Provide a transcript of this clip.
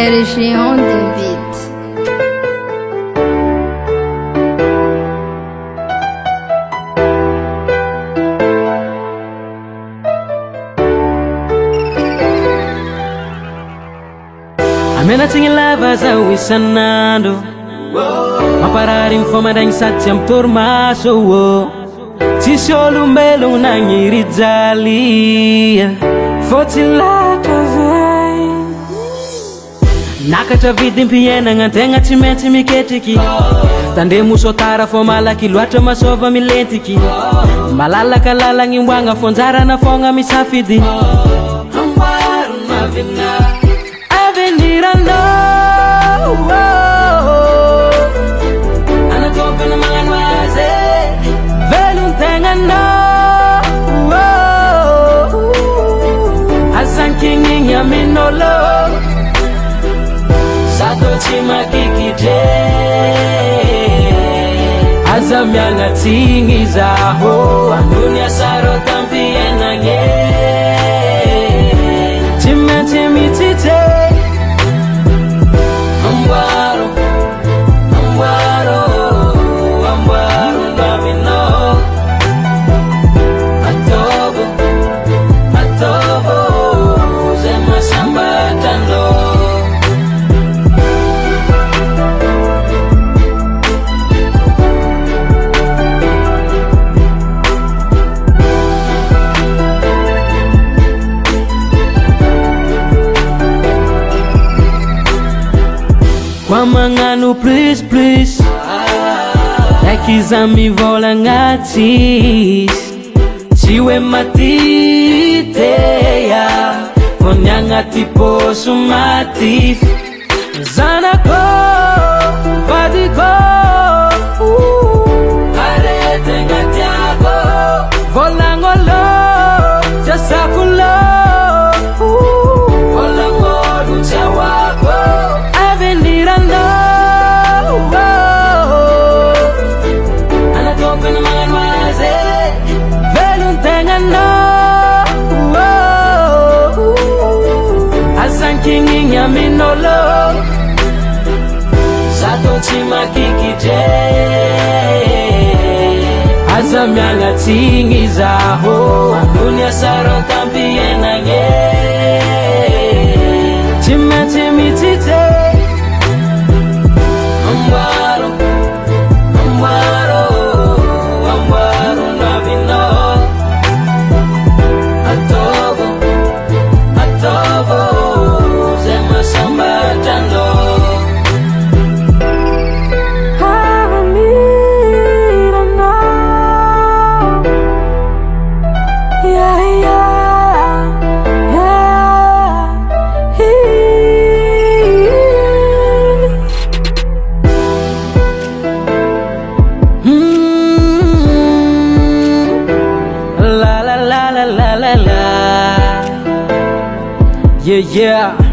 RG on the beat. Amena tingin lava za wisanando Mapararing foma dang satyam turmaso Tsisy olombelogno nagniry jaly Fôtsy latra zay Nakatra vidim-piainagna tegna tsy maintsy miketriky Tandremo tara fô malaky loatra masôva milentiky Malalaka lalagna imboagna fô anjarana fogna misafidy Amboaro mavina avenir anao Anatôpina magnano azy velon-tegna anao Asankinigny amin'ôlo Zato tsy makikitry Aza mianatsigny zaho Andony asaro tampiainagny Tsy maintsy mitsitsy Amboaro, amboaro, amboaro aminao Atovo, atovo Zay masambatanao Kwa magnano plus Yaki za mivolagna tsisy Tsy hoe matiteya Fô ny agnaty pôso matify Zanako, vadiko Aretegna tiako Volagn'ôlo, jasako lo Volagn'ôlo tiawako Avenir anao Anatôpina magnano azy velon-tegna anao Asankinigny amin'ôlo Zato tsy makikitry Aza mianatsigny zaho Andony asaro tampiainagny Tsy maintsy mitsitsy Amboaro, amboaro, amboaro navinao Atovo, atovo Zay masambatanao Avenir anao Yeah, yeah, yeah La la la la la la la Yeah, yeah